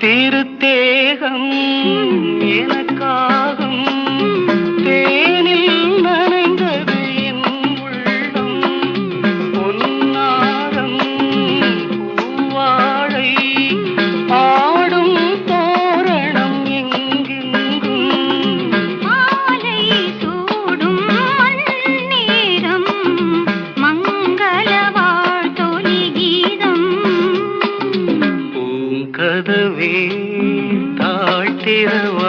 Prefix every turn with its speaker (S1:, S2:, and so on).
S1: திருத்தேகம் எனக்காகும் தேனில் நனைந்தது என் உள்ளம் பொன்னாரம் பூவாழை ஆடும் தோரணம் எங்கெங்கும்
S2: மாலை சூடும் நேரம் மங்கள வாழ்த்தொலி கீதம்
S1: பூங்கதவே தாழ்த்திரவா